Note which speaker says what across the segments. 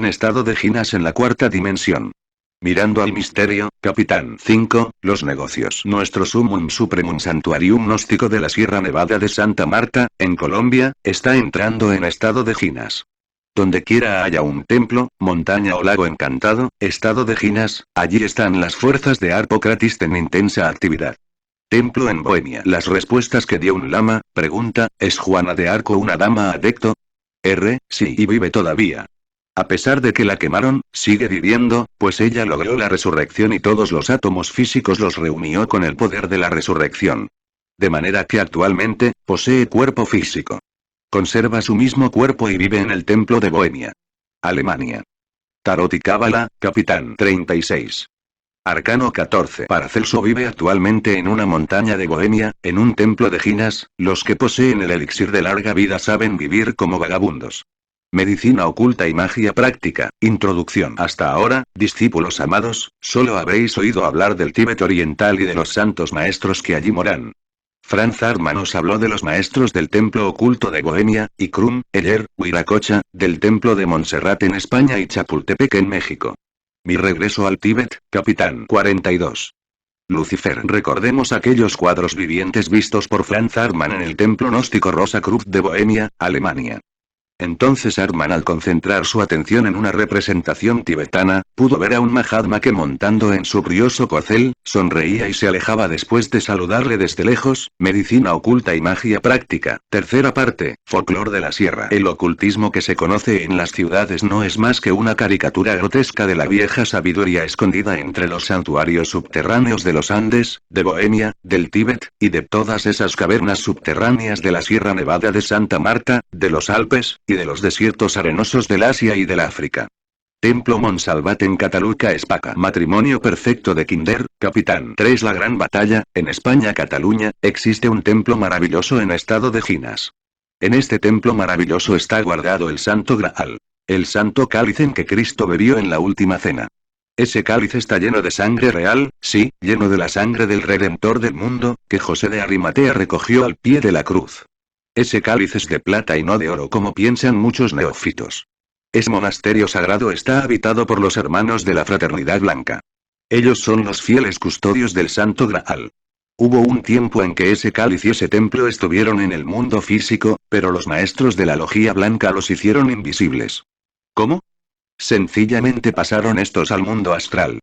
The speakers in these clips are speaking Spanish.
Speaker 1: en estado de ginas en la cuarta dimensión. Mirando al misterio, Capitán 5, los negocios. Nuestro Sumum Supremum Santuarium Gnóstico de la Sierra Nevada de Santa Marta, en Colombia, está entrando en estado de ginas. Donde quiera haya un templo, montaña o lago encantado, estado de ginas, allí están las fuerzas de Harpocratis en intensa actividad. Templo en Bohemia. Las respuestas que dio un lama, pregunta, ¿es Juana de Arco una dama adecto? Sí, y vive todavía. A pesar de que la quemaron, sigue viviendo, pues ella logró la resurrección y todos los átomos físicos los reunió con el poder de la resurrección. De manera que actualmente, posee cuerpo físico. Conserva su mismo cuerpo y vive en el templo de Bohemia. Alemania. Tarot y Cábala, Capitán 36. Arcano 14. Paracelso vive actualmente en una montaña de Bohemia, en un templo de ginas. Los que poseen el elixir de larga vida saben vivir como vagabundos. Medicina oculta y magia práctica. Introducción. Hasta ahora, discípulos amados, solo habréis oído hablar del Tíbet oriental y de los santos maestros que allí moran. Franz Hartmann os habló de los maestros del templo oculto de Bohemia, y Krum, Heller, Huiracocha, del templo de Montserrat en España y Chapultepec en México. Mi regreso al Tíbet, Capitán 42. Lucifer. Recordemos aquellos cuadros vivientes vistos por Franz Hartmann en el templo gnóstico Rosakreuz de Bohemia, Alemania. Entonces Hartmann, al concentrar su atención en una representación tibetana, pudo ver a un Mahatma que, montando en su brioso corcel, sonreía y se alejaba después de saludarle desde lejos. Medicina oculta y magia práctica. Tercera parte, folclor de la sierra. El ocultismo que se conoce en las ciudades no es más que una caricatura grotesca de la vieja sabiduría escondida entre los santuarios subterráneos de los Andes, de Bohemia, del Tíbet, y de todas esas cavernas subterráneas de la Sierra Nevada de Santa Marta, de los Alpes, y de los desiertos arenosos del Asia y del África. Templo Monsalvat en Cataluca, Espaca. Matrimonio perfecto de Kinder, Capitán 3. La gran batalla. En España, Cataluña, existe un templo maravilloso en estado de ginas. En este templo maravilloso está guardado el Santo Graal. El santo cáliz en que Cristo bebió en la última cena. Ese cáliz está lleno de sangre real, sí, lleno de la sangre del Redentor del mundo, que José de Arimatea recogió al pie de la cruz. Ese cáliz es de plata y no de oro como piensan muchos neófitos. Ese monasterio sagrado está habitado por los hermanos de la Fraternidad Blanca. Ellos son los fieles custodios del Santo Graal. Hubo un tiempo en que ese cáliz y ese templo estuvieron en el mundo físico, pero los maestros de la Logia Blanca los hicieron invisibles. ¿Cómo? Sencillamente pasaron estos al mundo astral.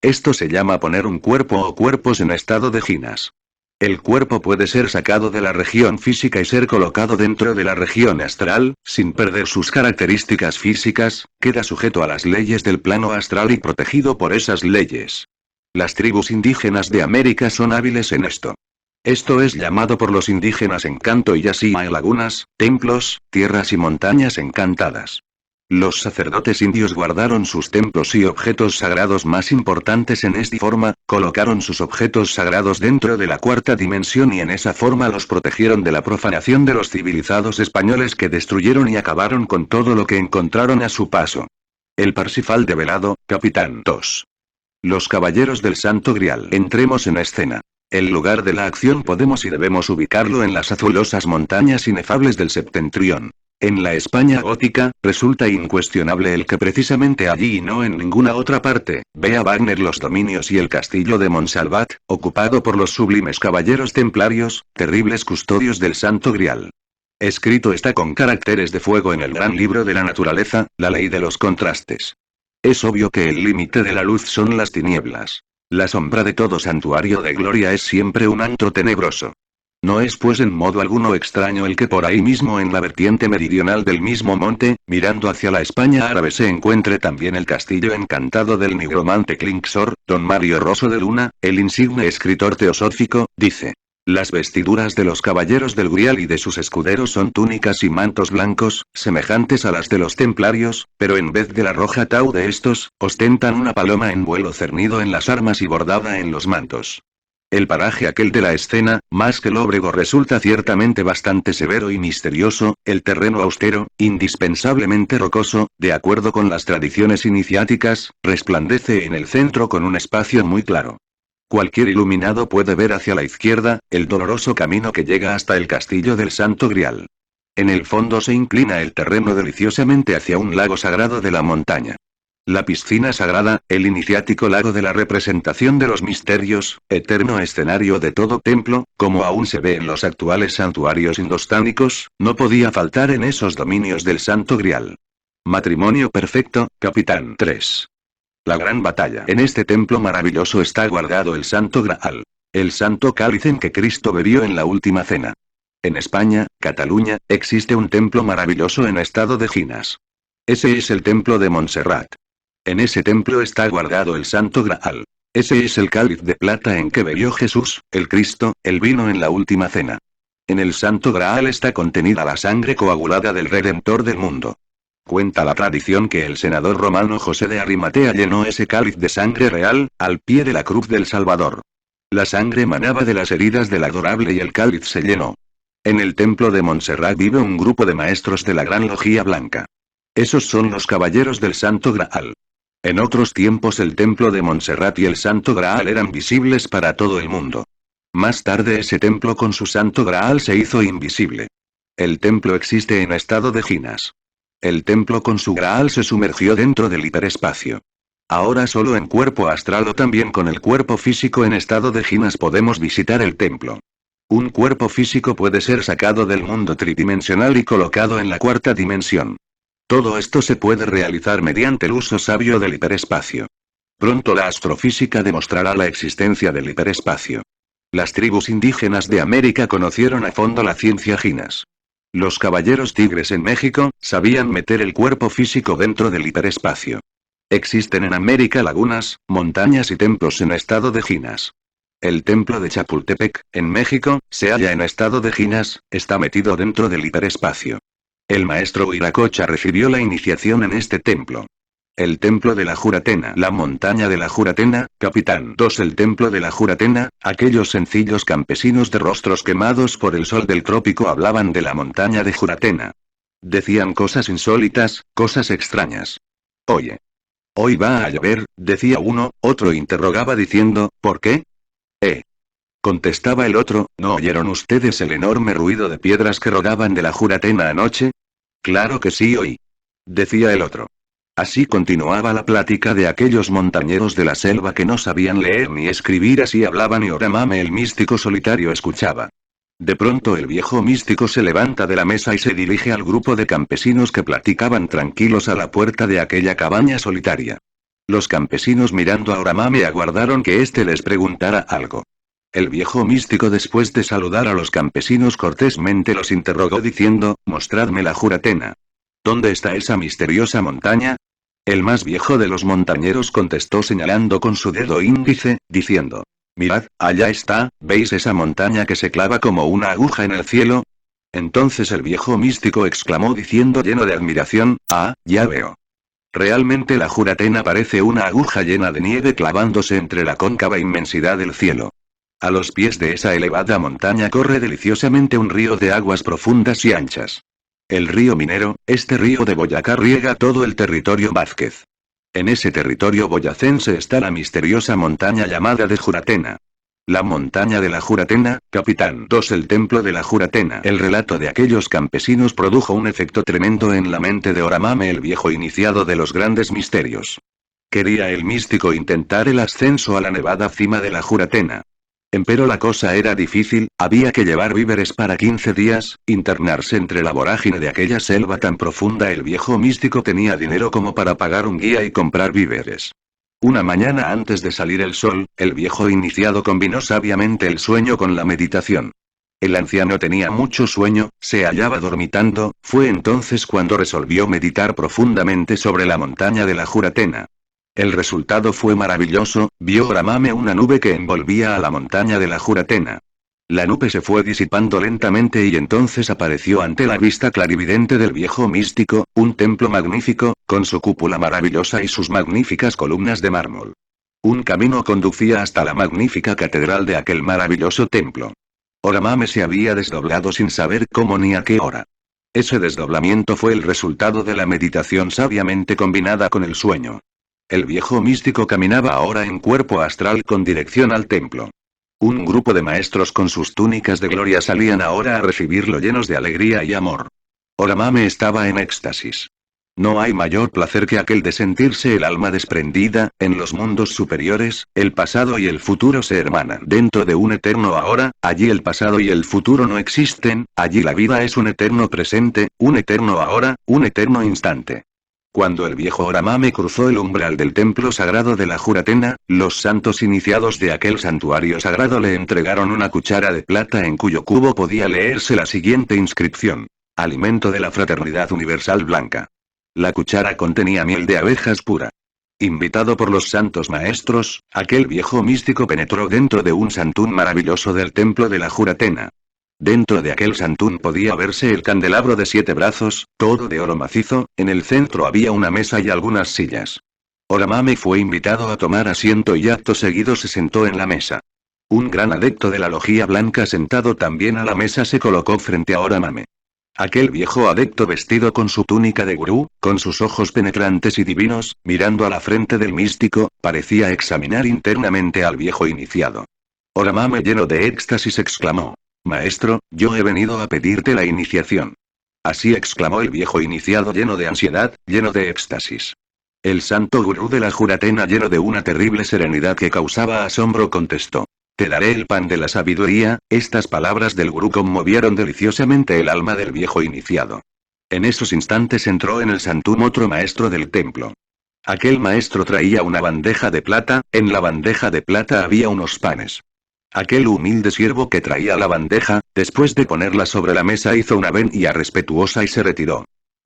Speaker 1: Esto se llama poner un cuerpo o cuerpos en estado de ginas. El cuerpo puede ser sacado de la región física y ser colocado dentro de la región astral, sin perder sus características físicas, queda sujeto a las leyes del plano astral y protegido por esas leyes. Las tribus indígenas de América son hábiles en esto. Esto es llamado por los indígenas encanto y así hay lagunas, templos, tierras y montañas encantadas. Los sacerdotes indios guardaron sus templos y objetos sagrados más importantes en esta forma, colocaron sus objetos sagrados dentro de la cuarta dimensión y en esa forma los protegieron de la profanación de los civilizados españoles que destruyeron y acabaron con todo lo que encontraron a su paso. El Parsifal develado, Capitán 2. Los caballeros del Santo Grial. Entremos en escena. El lugar de la acción podemos y debemos ubicarlo en las azulosas montañas inefables del Septentrión. En la España gótica, resulta incuestionable el que precisamente allí y no en ninguna otra parte, vea Wagner los dominios y el castillo de Monsalvat, ocupado por los sublimes caballeros templarios, terribles custodios del Santo Grial. Escrito está con caracteres de fuego en el gran libro de la naturaleza, la ley de los contrastes. Es obvio que el límite de la luz son las tinieblas. La sombra de todo santuario de gloria es siempre un antro tenebroso. No es pues en modo alguno extraño el que por ahí mismo en la vertiente meridional del mismo monte, mirando hacia la España árabe se encuentre también el castillo encantado del nigromante Klingsor. Don Mario Rosso de Luna, el insigne escritor teosófico, dice: las vestiduras de los caballeros del Grial y de sus escuderos son túnicas y mantos blancos, semejantes a las de los templarios, pero en vez de la roja tau de estos, ostentan una paloma en vuelo cernido en las armas y bordada en los mantos. El paraje aquel de la escena, más que lóbrego, resulta ciertamente bastante severo y misterioso, el terreno austero, indispensablemente rocoso, de acuerdo con las tradiciones iniciáticas, resplandece en el centro con un espacio muy claro. Cualquier iluminado puede ver hacia la izquierda, el doloroso camino que llega hasta el castillo del Santo Grial. En el fondo se inclina el terreno deliciosamente hacia un lago sagrado de la montaña. La piscina sagrada, el iniciático lago de la representación de los misterios, eterno escenario de todo templo, como aún se ve en los actuales santuarios indostánicos, no podía faltar en esos dominios del Santo Grial. Matrimonio perfecto, Capitán 3. La gran batalla. En este templo maravilloso está guardado el Santo Graal. El santo cáliz en que Cristo bebió en la última cena. En España, Cataluña, existe un templo maravilloso en estado de ginas. Ese es el templo de Montserrat. En ese templo está guardado el Santo Graal. Ese es el cáliz de plata en que bebió Jesús, el Cristo, el vino en la última cena. En el Santo Graal está contenida la sangre coagulada del Redentor del mundo. Cuenta la tradición que el senador romano José de Arimatea llenó ese cáliz de sangre real, al pie de la cruz del Salvador. La sangre manaba de las heridas del adorable y el cáliz se llenó. En el templo de Montserrat vive un grupo de maestros de la Gran Logía Blanca. Esos son los caballeros del Santo Graal. En otros tiempos el templo de Montserrat y el Santo Graal eran visibles para todo el mundo. Más tarde ese templo con su Santo Graal se hizo invisible. El templo existe en estado de ginas. El templo con su Graal se sumergió dentro del hiperespacio. Ahora solo en cuerpo astral o también con el cuerpo físico en estado de ginas podemos visitar el templo. Un cuerpo físico puede ser sacado del mundo tridimensional y colocado en la cuarta dimensión. Todo esto se puede realizar mediante el uso sabio del hiperespacio. Pronto la astrofísica demostrará la existencia del hiperespacio. Las tribus indígenas de América conocieron a fondo la ciencia ginas. Los caballeros tigres en México sabían meter el cuerpo físico dentro del hiperespacio. Existen en América lagunas, montañas y templos en estado de ginas. El templo de Chapultepec, en México, se halla en estado de ginas, está metido dentro del hiperespacio. El maestro Huiracocha recibió la iniciación en este templo. El templo de la Juratena, la montaña de la Juratena, Capitán 2. El templo de la Juratena, aquellos sencillos campesinos de rostros quemados por el sol del trópico hablaban de la montaña de Juratena. Decían cosas insólitas, cosas extrañas. Oye. Hoy va a llover, decía uno, otro interrogaba diciendo, ¿por qué? Contestaba el otro, ¿no oyeron ustedes el enorme ruido de piedras que rodaban de la Juratena anoche? Claro que sí oí. Decía el otro. Así continuaba la plática de aquellos montañeros de la selva que no sabían leer ni escribir, así hablaban y Oramame el místico solitario escuchaba. De pronto el viejo místico se levanta de la mesa y se dirige al grupo de campesinos que platicaban tranquilos a la puerta de aquella cabaña solitaria. Los campesinos mirando a Oramame aguardaron que éste les preguntara algo. El viejo místico después de saludar a los campesinos cortésmente los interrogó diciendo, mostradme la Juratena. ¿Dónde está esa misteriosa montaña? El más viejo de los montañeros contestó señalando con su dedo índice, diciendo. Mirad, allá está, ¿veis esa montaña que se clava como una aguja en el cielo? Entonces el viejo místico exclamó diciendo lleno de admiración, ah, ya veo. Realmente la Juratena parece una aguja llena de nieve clavándose entre la cóncava inmensidad del cielo. A los pies de esa elevada montaña corre deliciosamente un río de aguas profundas y anchas. El río Minero, este río de Boyacá riega todo el territorio Vázquez. En ese territorio boyacense está la misteriosa montaña llamada de Juratena. La montaña de la Juratena, Capitán 2. El templo de la Juratena. El relato de aquellos campesinos produjo un efecto tremendo en la mente de Oramame el viejo iniciado de los grandes misterios. Quería el místico intentar el ascenso a la nevada cima de la Juratena. Empero la cosa era difícil, había que llevar víveres para 15 días, internarse entre la vorágine de aquella selva tan profunda. El viejo místico tenía dinero como para pagar un guía y comprar víveres. Una mañana antes de salir el sol, el viejo iniciado combinó sabiamente el sueño con la meditación. El anciano tenía mucho sueño, se hallaba dormitando, fue entonces cuando resolvió meditar profundamente sobre la montaña de la Juratena. El resultado fue maravilloso, vio Oramame una nube que envolvía a la montaña de la Juratena. La nube se fue disipando lentamente y entonces apareció ante la vista clarividente del viejo místico, un templo magnífico, con su cúpula maravillosa y sus magníficas columnas de mármol. Un camino conducía hasta la magnífica catedral de aquel maravilloso templo. Oramame se había desdoblado sin saber cómo ni a qué hora. Ese desdoblamiento fue el resultado de la meditación sabiamente combinada con el sueño. El viejo místico caminaba ahora en cuerpo astral con dirección al templo. Un grupo de maestros con sus túnicas de gloria salían ahora a recibirlo llenos de alegría y amor. Oramame estaba en éxtasis. No hay mayor placer que aquel de sentirse el alma desprendida. En los mundos superiores, el pasado y el futuro se hermanan dentro de un eterno ahora. Allí el pasado y el futuro no existen, allí la vida es un eterno presente, un eterno ahora, un eterno instante. Cuando el viejo Oramame cruzó el umbral del templo sagrado de la Juratena, los santos iniciados de aquel santuario sagrado le entregaron una cuchara de plata en cuyo cubo podía leerse la siguiente inscripción: Alimento de la Fraternidad Universal Blanca. La cuchara contenía miel de abejas pura. Invitado por los santos maestros, aquel viejo místico penetró dentro de un santún maravilloso del templo de la Juratena. Dentro de aquel santún podía verse el candelabro de 7 brazos, todo de oro macizo. En el centro había una mesa y algunas sillas. Oramame fue invitado a tomar asiento y acto seguido se sentó en la mesa. Un gran adepto de la logía blanca sentado también a la mesa se colocó frente a Oramame. Aquel viejo adepto vestido con su túnica de gurú, con sus ojos penetrantes y divinos, mirando a la frente del místico, parecía examinar internamente al viejo iniciado. Oramame lleno de éxtasis exclamó: Maestro, yo he venido a pedirte la iniciación. Así exclamó el viejo iniciado lleno de ansiedad, lleno de éxtasis. El santo gurú de la Juratena lleno de una terrible serenidad que causaba asombro contestó: Te daré el pan de la sabiduría. Estas palabras del gurú conmovieron deliciosamente el alma del viejo iniciado. En esos instantes entró en el santún otro maestro del templo. Aquel maestro traía una bandeja de plata, en la bandeja de plata había unos panes. Aquel humilde siervo que traía la bandeja, después de ponerla sobre la mesa hizo una venia respetuosa y se retiró.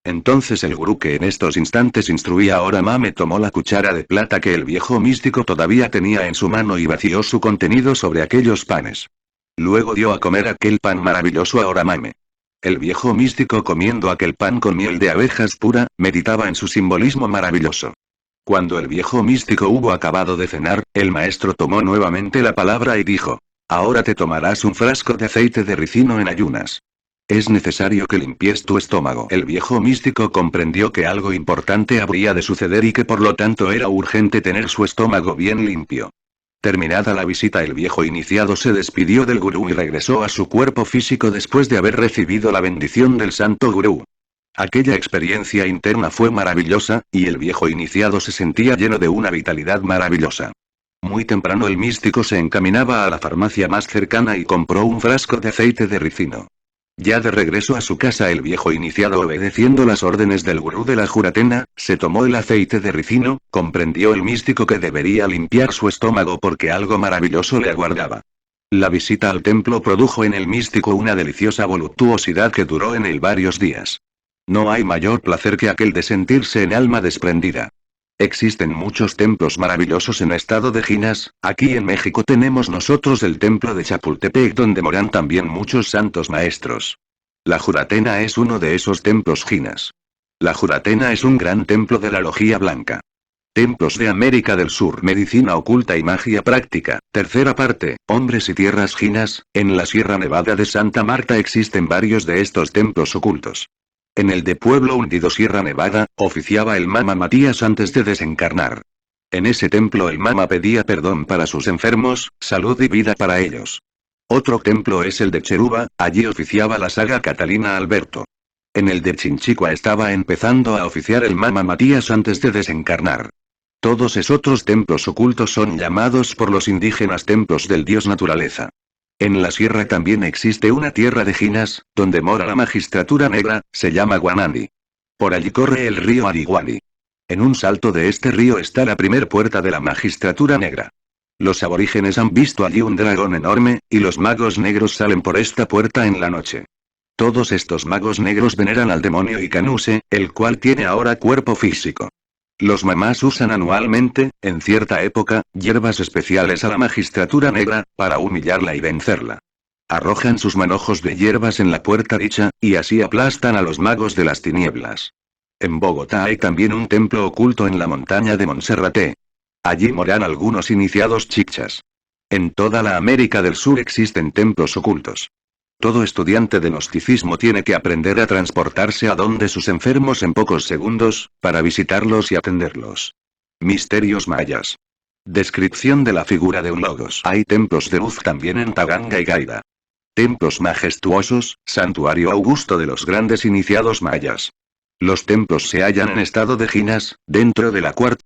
Speaker 1: Entonces el gurú que en estos instantes instruía a Oramame tomó la cuchara de plata que el viejo místico todavía tenía en su mano y vació su contenido sobre aquellos panes. Luego dio a comer aquel pan maravilloso a Oramame. El viejo místico comiendo aquel pan con miel de abejas pura, meditaba en su simbolismo maravilloso. Cuando el viejo místico hubo acabado de cenar, el maestro tomó nuevamente la palabra y dijo: Ahora te tomarás un frasco de aceite de ricino en ayunas. Es necesario que limpies tu estómago. El viejo místico comprendió que algo importante habría de suceder y que por lo tanto era urgente tener su estómago bien limpio. Terminada la visita, el viejo iniciado se despidió del gurú y regresó a su cuerpo físico después de haber recibido la bendición del santo gurú. Aquella experiencia interna fue maravillosa, y el viejo iniciado se sentía lleno de una vitalidad maravillosa. Muy temprano el místico se encaminaba a la farmacia más cercana y compró un frasco de aceite de ricino. Ya de regreso a su casa, el viejo iniciado, obedeciendo las órdenes del gurú de la Juratena, se tomó el aceite de ricino. Comprendió el místico que debería limpiar su estómago porque algo maravilloso le aguardaba. La visita al templo produjo en el místico una deliciosa voluptuosidad que duró en él varios días. No hay mayor placer que aquel de sentirse en alma desprendida. Existen muchos templos maravillosos en estado de jinas. Aquí en México tenemos nosotros el templo de Chapultepec, donde moran también muchos santos maestros. La Juratena es uno de esos templos jinas. La Juratena es un gran templo de la logía blanca. Templos de América del Sur, medicina oculta y magia práctica. Tercera parte, hombres y tierras jinas. En la Sierra Nevada de Santa Marta existen varios de estos templos ocultos. En el de Pueblo Hundido, Sierra Nevada, oficiaba el Mama Matías antes de desencarnar. En ese templo el Mama pedía perdón para sus enfermos, salud y vida para ellos. Otro templo es el de Cheruba, allí oficiaba la saga Catalina Alberto. En el de Chinchicua estaba empezando a oficiar el Mama Matías antes de desencarnar. Todos esos otros templos ocultos son llamados por los indígenas templos del dios naturaleza. En la sierra también existe una tierra de jinas, donde mora la magistratura negra, se llama Guanandi. Por allí corre el río Ariguali. En un salto de este río está la primer puerta de la magistratura negra. Los aborígenes han visto allí un dragón enorme, y los magos negros salen por esta puerta en la noche. Todos estos magos negros veneran al demonio Icanuse, el cual tiene ahora cuerpo físico. Los mamás usan anualmente, en cierta época, hierbas especiales a la magistratura negra, para humillarla y vencerla. Arrojan sus manojos de hierbas en la puerta dicha, y así aplastan a los magos de las tinieblas. En Bogotá hay también un templo oculto en la montaña de Monserrate. Allí moran algunos iniciados chichas. En toda la América del Sur existen templos ocultos. Todo estudiante de gnosticismo tiene que aprender a transportarse a donde sus enfermos en pocos segundos, para visitarlos y atenderlos. Misterios mayas. Descripción de la figura de un logos. Hay templos de luz también en Taganga y Gaida. Templos majestuosos, santuario augusto de los grandes iniciados mayas. Los templos se hallan en estado de ginas, dentro de la cuarta